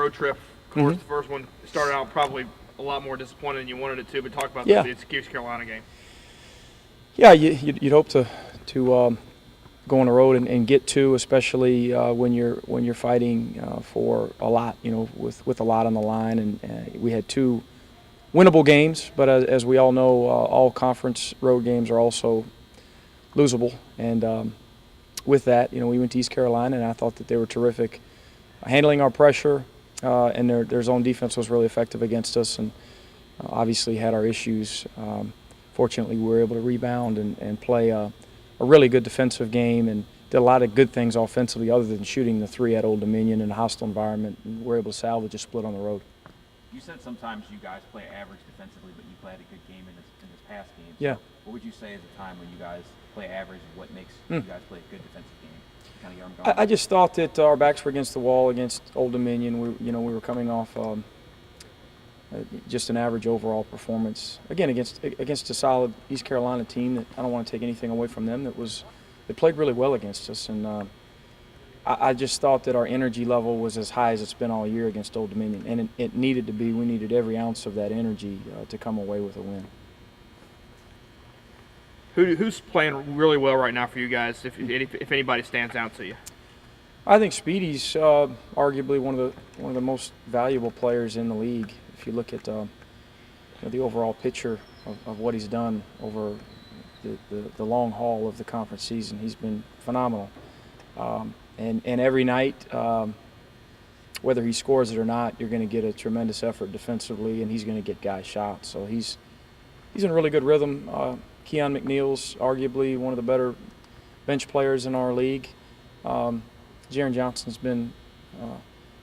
road trip. Of course, the first one started out probably a lot more disappointed than you wanted it to, but talk about the ECU Carolina game. Yeah, you'd hope to go on the road and get two, especially when you're fighting for a lot, with a lot on the line. And we had two winnable games, but as we all know, all conference road games are also losable. And with that, we went to East Carolina, and I thought that they were terrific, handling our pressure, and their zone defense was really effective against us, and obviously had our issues. Fortunately, we were able to rebound and play a really good defensive game, and did a lot of good things offensively other than shooting the three at Old Dominion in a hostile environment, and we're able to salvage a split on the road. You said sometimes you guys play average defensively, but you played a good game in this past game. Yeah. So what would you say is a time when you guys play average, and what makes you guys play a good defensive game? Kind of get them going. I just thought that our backs were against the wall against Old Dominion. We were coming off just an average overall performance. Again, against a solid East Carolina team that I don't want to take anything away from them. They played really well against us, and I just thought that our energy level was as high as it's been all year against Old Dominion, and it needed to be. We needed every ounce of that energy to come away with a win. Who's playing really well right now for you guys, if anybody stands out to you? I think Speedy's arguably one of the most valuable players in the league. If you look at the overall picture of what he's done over the long haul of the conference season, he's been phenomenal. And every night, whether he scores it or not, you're going to get a tremendous effort defensively, and he's going to get guys shots. So he's in a really good rhythm. Keon McNeil's arguably one of the better bench players in our league. Jaron Johnson's been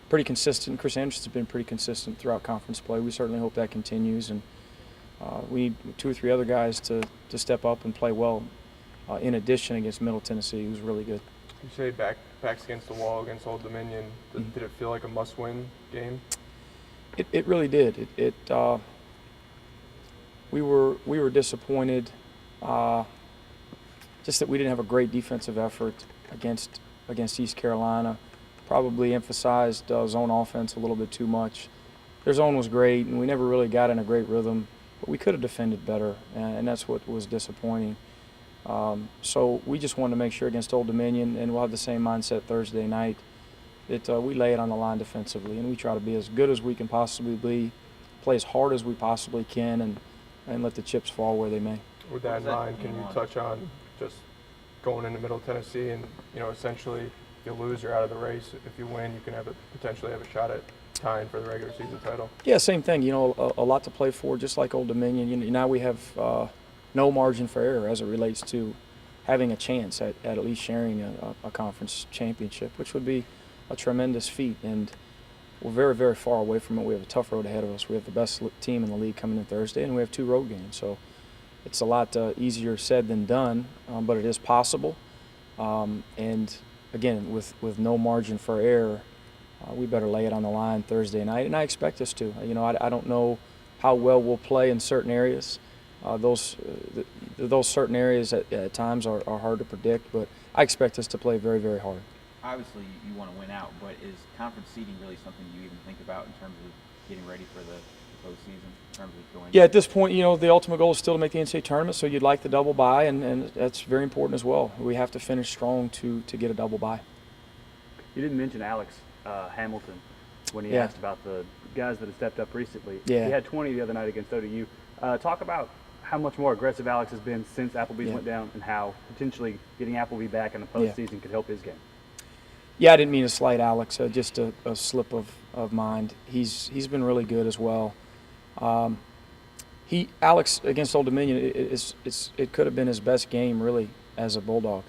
pretty consistent. Chris Anderson's been pretty consistent throughout conference play. We certainly hope that continues, and we need two or three other guys to step up and play well. In addition, against Middle Tennessee, who's really good. You say backs against the wall against Old Dominion. Did it feel like a must-win game? It really did. We were disappointed, just that we didn't have a great defensive effort against East Carolina. Probably emphasized zone offense a little bit too much. Their zone was great, and we never really got in a great rhythm, but we could have defended better, and that's what was disappointing. So we just wanted to make sure against Old Dominion, and we'll have the same mindset Thursday night, that we lay it on the line defensively, and we try to be as good as we can possibly be, play as hard as we possibly can, and let the chips fall where they may. With that in mind, can you touch on just going into Middle Tennessee and, essentially if you lose, you're out of the race. If you win, you can potentially have a shot at tying for the regular season title? Yeah, same thing. A lot to play for, just like Old Dominion. Now we have no margin for error as it relates to having a chance at least sharing a conference championship, which would be a tremendous feat. And we're very, very far away from it. We have a tough road ahead of us. We have the best team in the league coming in Thursday, and we have two road games. So it's a lot easier said than done, but it is possible. And again, with no margin for error, we better lay it on the line Thursday night, and I expect us to. I don't know how well we'll play in certain areas. Those certain areas at times are hard to predict, but I expect us to play very, very hard. Obviously, you want to win out, but is conference seeding really something you even think about in terms of getting ready for the postseason, in terms of going? Yeah, at this point, the ultimate goal is still to make the NCAA tournament, so you'd like the double bye, and that's very important as well. We have to finish strong to get a double bye. You didn't mention Alex Hamilton when he asked about the guys that have stepped up recently. Yeah. He had 20 the other night against ODU. Talk about how much more aggressive Alex has been since Applebee's went down, and how potentially getting Appleby back in the postseason could help his game. Yeah, I didn't mean to slight Alex. Just a slip of mind. He's been really good as well. Alex against Old Dominion, it could have been his best game really as a Bulldog,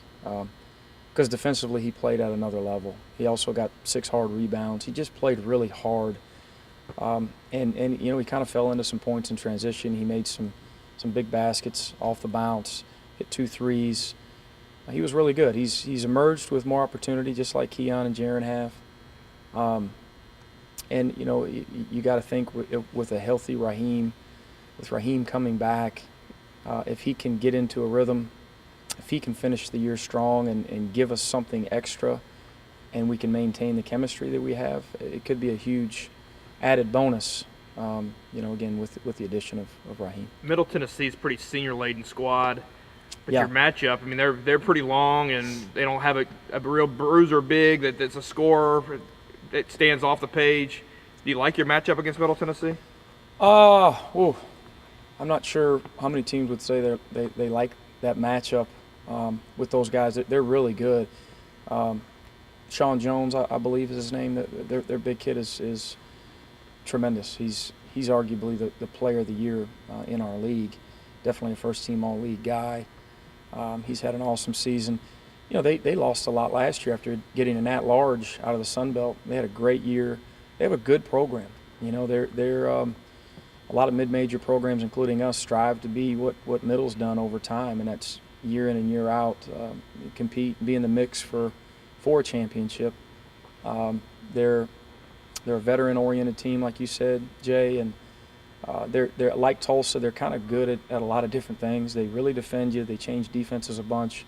because defensively he played at another level. He also got 6 hard rebounds. He just played really hard, and he kind of fell into some points in transition. He made some big baskets off the bounce, hit 2 threes. He was really good. He's emerged with more opportunity, just like Keon and Jaron have. And you got to think with a healthy Raheem, with Raheem coming back, if he can get into a rhythm, if he can finish the year strong and give us something extra, and we can maintain the chemistry that we have, it could be a huge added bonus, again, with the addition of Raheem. Middle Tennessee's pretty senior-laden squad. But Yeah. your matchup, I mean, they're pretty long, and they don't have a real bruiser big that's a scorer that stands off the page. Do you like your matchup against Middle Tennessee? I'm not sure how many teams would say they like that matchup with those guys. They're really good. Sean Jones, I believe is his name. Their big kid is tremendous. He's arguably the player of the year in our league. Definitely a first-team all-league guy. He's had an awesome season. They lost a lot last year after getting an at-large out of the Sun Belt. They had a great year. They have a good program. They're a lot of mid-major programs, including us, strive to be what Middle's done over time, and that's year in and year out, compete, be in the mix for a championship. They're a veteran-oriented team, like you said, Jay, and they're like Tulsa. They're kind of good at a lot of different things. They really defend you. They change defenses a bunch.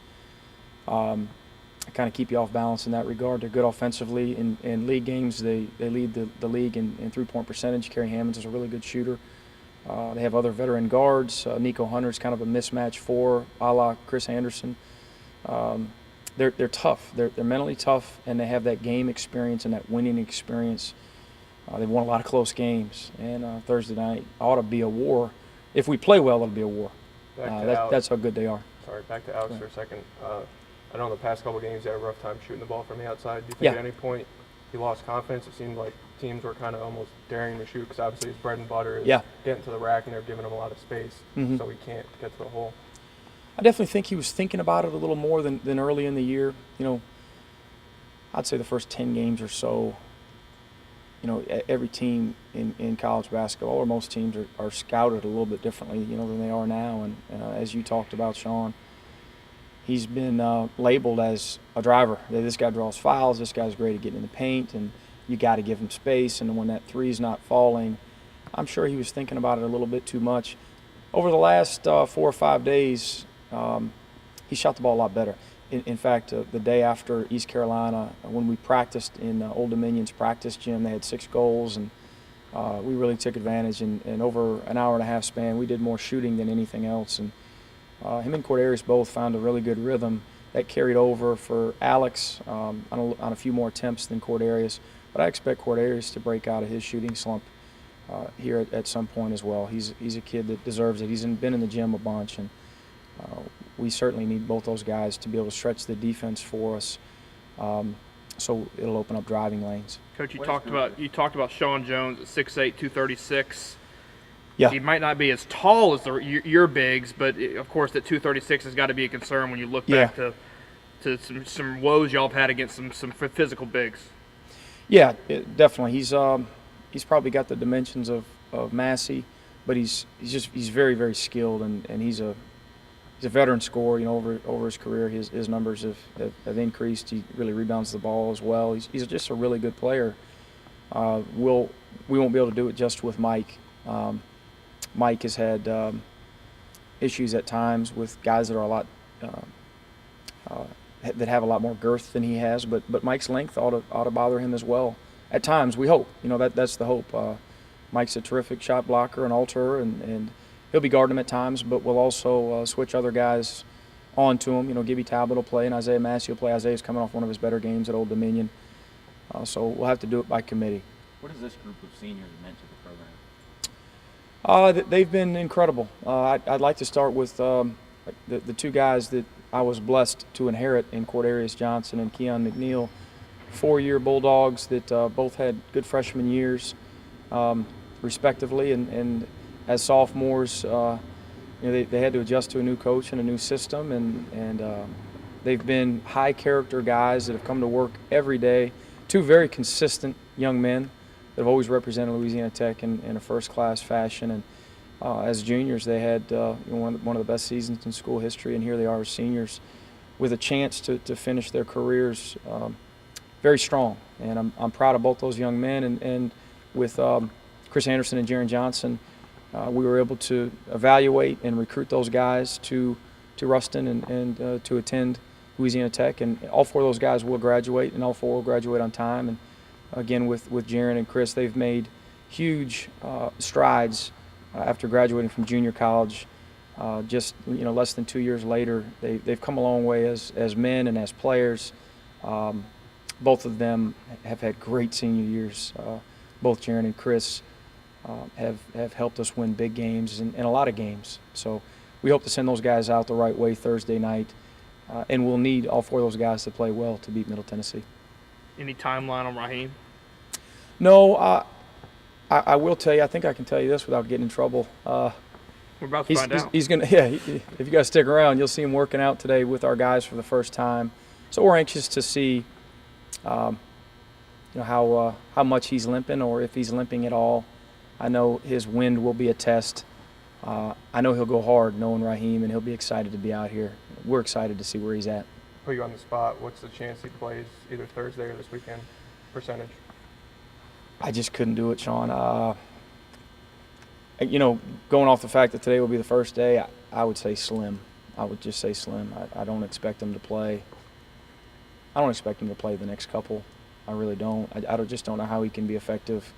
Kind of keep you off balance in that regard. They're good offensively. In league games, they lead the league in three-point percentage. Kerry Hammonds is a really good shooter. They have other veteran guards. Nico Hunter's kind of a mismatch for a la Chris Anderson. They're tough. They're mentally tough, and they have that game experience and that winning experience. They've won a lot of close games, and Thursday night ought to be a war. If we play well, it'll be a war. That's how good they are. Sorry, back to Alex for a second. I know in the past couple of games he had a rough time shooting the ball from the outside. Do you think at any point he lost confidence? It seemed like teams were kind of almost daring him to shoot because obviously his bread and butter is getting to the rack, and they're giving him a lot of space, so he can't get to the hole. I definitely think he was thinking about it a little more than early in the year. I'd say the first 10 games or so, every team in college basketball, or most teams, are scouted a little bit differently, than they are now. And as you talked about, Sean, he's been labeled as a driver. This guy draws fouls, this guy's great at getting in the paint, and you got to give him space. And when that three's not falling, I'm sure he was thinking about it a little bit too much. Over the last 4 or 5 days, he shot the ball a lot better. In fact, the day after East Carolina, when we practiced in Old Dominion's practice gym, they had 6 goals, and we really took advantage. And over an hour and a half span, we did more shooting than anything else. And him and Cordarius both found a really good rhythm that carried over for Alex on a few more attempts than Cordarius. But I expect Cordarius to break out of his shooting slump here at some point as well. He's a kid that deserves it. He's been in the gym a bunch, and we certainly need both those guys to be able to stretch the defense for us, so it'll open up driving lanes. Coach, you talked about Sean Jones at 6'8", 236. Yeah. He might not be as tall as your bigs, but of course that 236 has got to be a concern when you look back to some woes y'all have had against some physical bigs. Yeah, definitely. He's probably got the dimensions of Massey, but he's very, very skilled, and he's a veteran scorer. Over his career, his numbers have increased. He really rebounds the ball as well. He's just a really good player. We won't be able to do it just with Mike. Mike has had issues at times with guys that are a lot that have a lot more girth than he has, but Mike's length ought to bother him as well. At times, we hope. That's the hope. Mike's a terrific shot blocker and alterer, and he'll be guarding him at times, but we'll also switch other guys on to him. Gibby Talbot will play, and Isaiah Massey will play. Isaiah's coming off one of his better games at Old Dominion, so we'll have to do it by committee. What has this group of seniors meant to the program? They've been incredible. I'd like to start with the 2 guys that I was blessed to inherit in Cordarius Johnson and Keon McNeil, 4-year Bulldogs that both had good freshman years, respectively, and as sophomores, they had to adjust to a new coach and a new system, and they've been high character guys that have come to work every day. 2 very consistent young men that have always represented Louisiana Tech in a first-class fashion, and as juniors they had one of the best seasons in school history, and here they are as seniors with a chance to finish their careers very strong. And I'm proud of both those young men, and with Chris Anderson and Jaron Johnson, we were able to evaluate and recruit those guys to Ruston and to attend Louisiana Tech, and all 4 of those guys will graduate, and all 4 will graduate on time. And again, with Jaron and Chris, they've made huge strides after graduating from junior college. Just less than 2 years later, they've come a long way as men and as players. Both of them have had great senior years. Both Jaron and Chris have helped us win big games and a lot of games. So we hope to send those guys out the right way Thursday night, and we'll need all 4 of those guys to play well to beat Middle Tennessee. Any timeline on Raheem? No, I will tell you. I think I can tell you this without getting in trouble. We're about to find out. He's gonna. Yeah, if you guys stick around, you'll see him working out today with our guys for the first time. So we're anxious to see, how much he's limping, or if he's limping at all. I know his wind will be a test. I know he'll go hard knowing Raheem, and he'll be excited to be out here. We're excited to see where he's at. Put you on the spot. What's the chance he plays either Thursday or this weekend? Percentage? I just couldn't do it, Sean. Going off the fact that today will be the first day, I would say slim. I would just say slim. I don't expect him to play. I don't expect him to play the next couple. I really don't. I just don't know how he can be effective.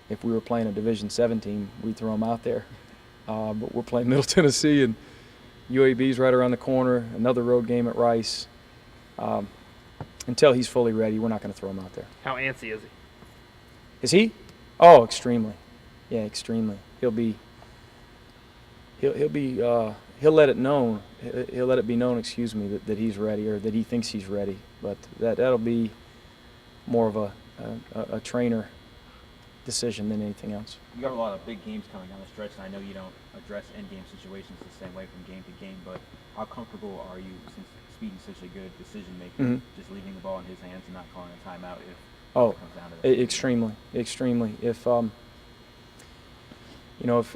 If we were playing a Division VII team, we'd throw him out there. But we're playing Middle Tennessee, and UAB's right around the corner, another road game at Rice. Until he's fully ready, we're not going to throw him out there. How antsy is he? Is he? Oh, extremely. Yeah, extremely. He'll let it known. He'll let it be known, that he's ready, or that he thinks he's ready. But that'll be more of a trainer decision than anything else. You got a lot of big games coming down the stretch, and I know you don't address end-game situations the same way from game to game, but how comfortable are you, since Speedy's such a good decision-maker, just leaving the ball in his hands and not calling a timeout if it comes down to that? Extremely.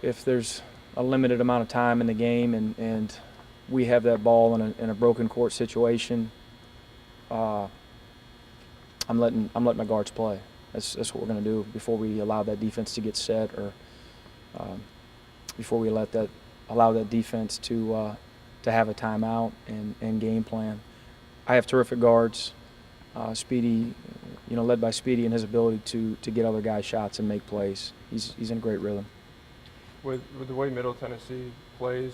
If there's a limited amount of time in the game and we have that ball in a broken court situation, I'm letting my guards play. That's what we're going to do before we allow that defense to get set, or before we allow that defense to have a timeout and game plan. I have terrific guards. Speedy, led by Speedy and his ability to get other guys shots and make plays. He's in a great rhythm. With the way Middle Tennessee plays,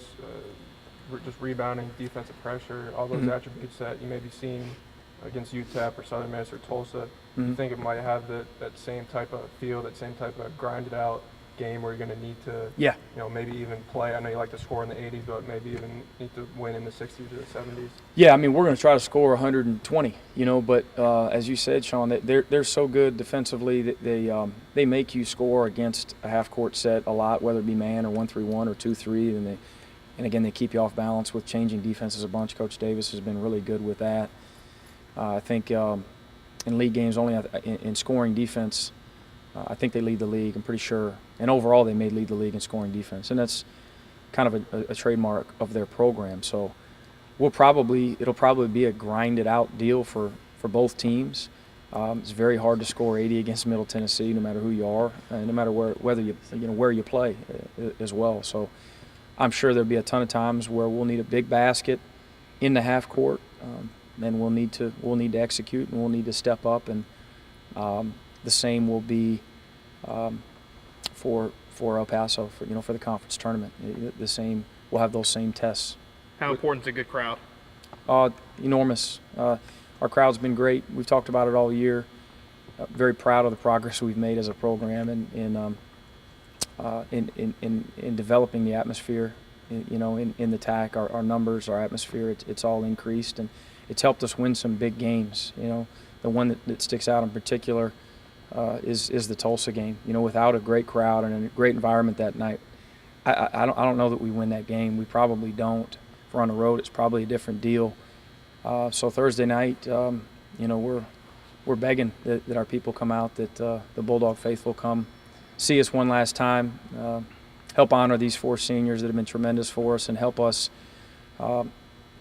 just rebounding, defensive pressure, all those attributes that you may be seeing against UTEP or Southern Miss or Tulsa, you think it might have that same type of feel, that same type of grinded out game where you're going to need to, maybe even play. I know you like to score in the 80s, but maybe even need to win in the 60s or the 70s. Yeah, we're going to try to score 120, but as you said, Sean, they're so good defensively that they make you score against a half-court set a lot, whether it be man or 1-3-1 or 2-3, and again, they keep you off balance with changing defenses a bunch. Coach Davis has been really good with that. I think in league games, only in scoring defense, I think they lead the league, I'm pretty sure. And overall, they may lead the league in scoring defense. And that's kind of a trademark of their program. So it'll probably be a grinded out deal for both teams. It's very hard to score 80 against Middle Tennessee, no matter who you are, and no matter where you play as well. So I'm sure there'll be a ton of times where we'll need a big basket in the half court, and we'll need to execute, and we'll need to step up, and the same will be for El Paso for the conference tournament. The same, we'll have those same tests. How important is a good crowd? Enormous. Our crowd's been great. We've talked about it all year. Very proud of the progress we've made as a program in developing the atmosphere. In the TAC, our numbers, our atmosphere, it's all increased, and it's helped us win some big games. The one that sticks out in particular is the Tulsa game. Without a great crowd and a great environment that night, I don't know that we win that game. We probably don't. If we're on the road, it's probably a different deal. So Thursday night, we're begging that our people come out, that the Bulldog faithful come see us one last time, help honor these 4 seniors that have been tremendous for us, and help us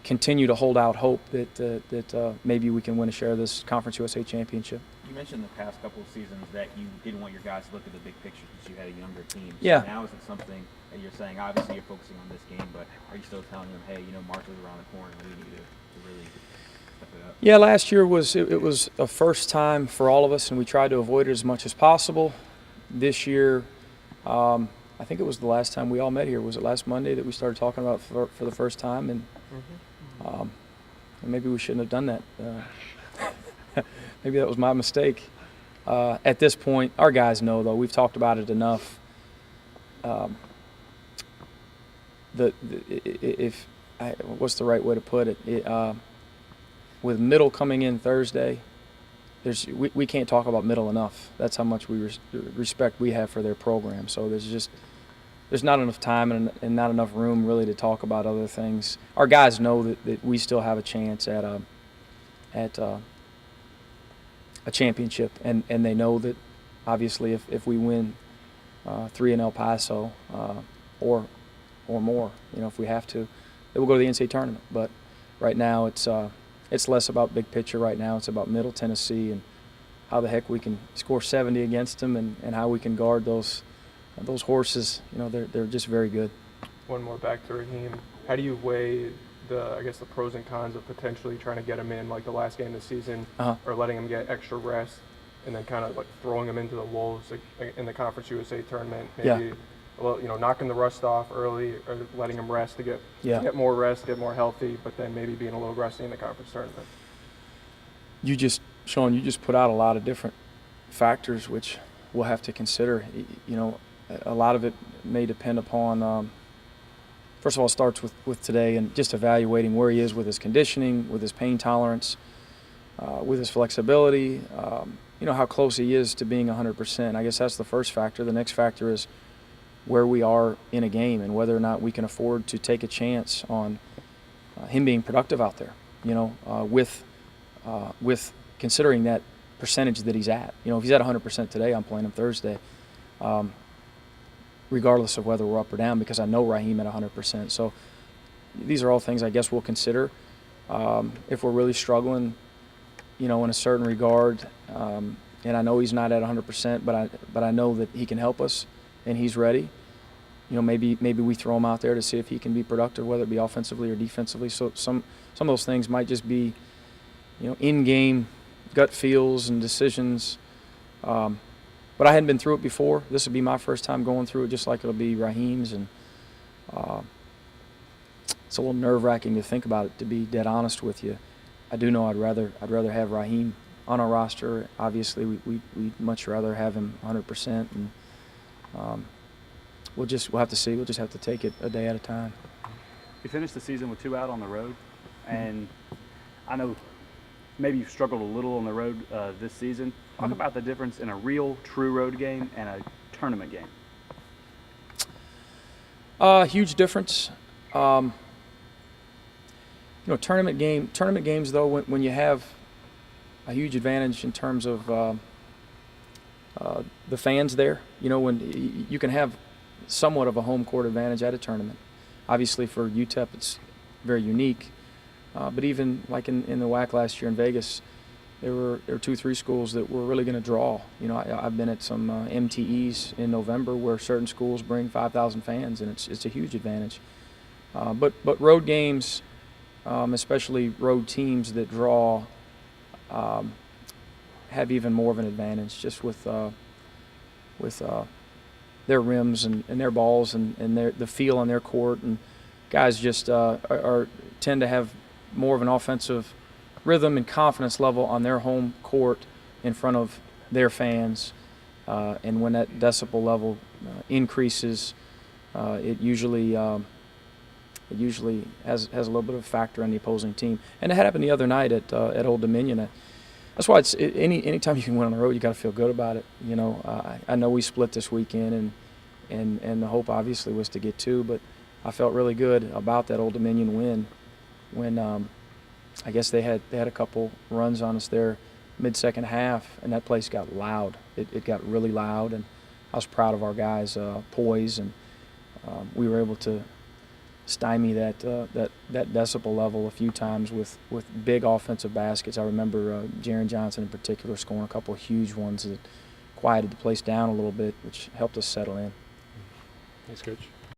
continue to hold out hope that maybe we can win a share of this Conference USA championship. You mentioned the past couple of seasons that you didn't want your guys to look at the big picture because you had a younger team. Yeah. So now is it something that you're saying, obviously you're focusing on this game, but are you still telling them, hey, March is around the corner and we need to really step it up? Yeah, last year was it was a first time for all of us, and we tried to avoid it as much as possible. This year, I think it was the last time we all met here. Was it last Monday that we started talking about for the first time? And maybe we shouldn't have done that. Maybe that was my mistake. At this point, our guys know, though. We've talked about it enough. What's the right way to put it? With Middle coming in Thursday, we can't talk about Middle enough. That's how much respect we have for their program. So there's not enough time and not enough room really to talk about other things. Our guys know that we still have a chance at a championship, and they know that obviously if we win 3 in El Paso or more, if we have to, then we'll go to the NCAA tournament. But right now it's less about big picture. Right now it's about Middle Tennessee and how the heck we can score 70 against them and how we can guard those horses. They're just very good. One more back to Raheem. How do you weigh the pros and cons of potentially trying to get him in like the last game of the season, or letting him get extra rest, and then kind of like throwing him into the wolves in the Conference USA tournament? Maybe, knocking the rust off early, or letting him rest to get more rest, get more healthy, but then maybe being a little rusty in the conference tournament. Sean, you just put out a lot of different factors which we'll have to consider. A lot of it may depend upon. First of all, it starts with today and just evaluating where he is with his conditioning, with his pain tolerance, with his flexibility, how close he is to being 100%. I guess that's the first factor. The next factor is where we are in a game and whether or not we can afford to take a chance on him being productive out there, with considering that percentage that he's at. If he's at 100% today, I'm playing him Thursday. Regardless of whether we're up or down, because I know Raheem at 100%. So these are all things I guess we'll consider. If we're really struggling, in a certain regard, and I know he's not at 100%, but I know that he can help us and he's ready. Maybe we throw him out there to see if he can be productive, whether it be offensively or defensively. So some of those things might just be, in-game gut feels and decisions. But I hadn't been through it before. This would be my first time going through it, just like it'll be Raheem's, and it's a little nerve-wracking to think about it. To be dead honest with you, I do know I'd rather have Raheem on our roster. Obviously, we'd much rather have him 100%, and we'll have to see. We'll just have to take it a day at a time. You finished the season with 2 out on the road, and I know maybe you've struggled a little on the road this season. Talk about the difference in a real, true road game and a tournament game. Huge difference. Tournament games though, when you have a huge advantage in terms of the fans there. When you can have somewhat of a home court advantage at a tournament. Obviously for UTEP it's very unique. But even like in the WAC last year in Vegas, there were 2-3 schools that were really going to draw. I've been at some MTEs in November where certain schools bring 5,000 fans, and it's a huge advantage. But road games, especially road teams that draw, have even more of an advantage just with their rims and their balls and the feel on their court, and guys just tend to have more of an offensive rhythm and confidence level on their home court in front of their fans, and when that decibel level increases, it usually has a little bit of a factor on the opposing team. And it happened the other night at Old Dominion. That's why anytime you can win on the road, you got to feel good about it. I know we split this weekend, and the hope obviously was to get 2, but I felt really good about that Old Dominion win when I guess they had a couple runs on us there mid-second half, and that place got loud. It got really loud, and I was proud of our guys' poise, and we were able to stymie that decibel level a few times with big offensive baskets. I remember Jaron Johnson in particular scoring a couple of huge ones that quieted the place down a little bit, which helped us settle in. Thanks, Coach.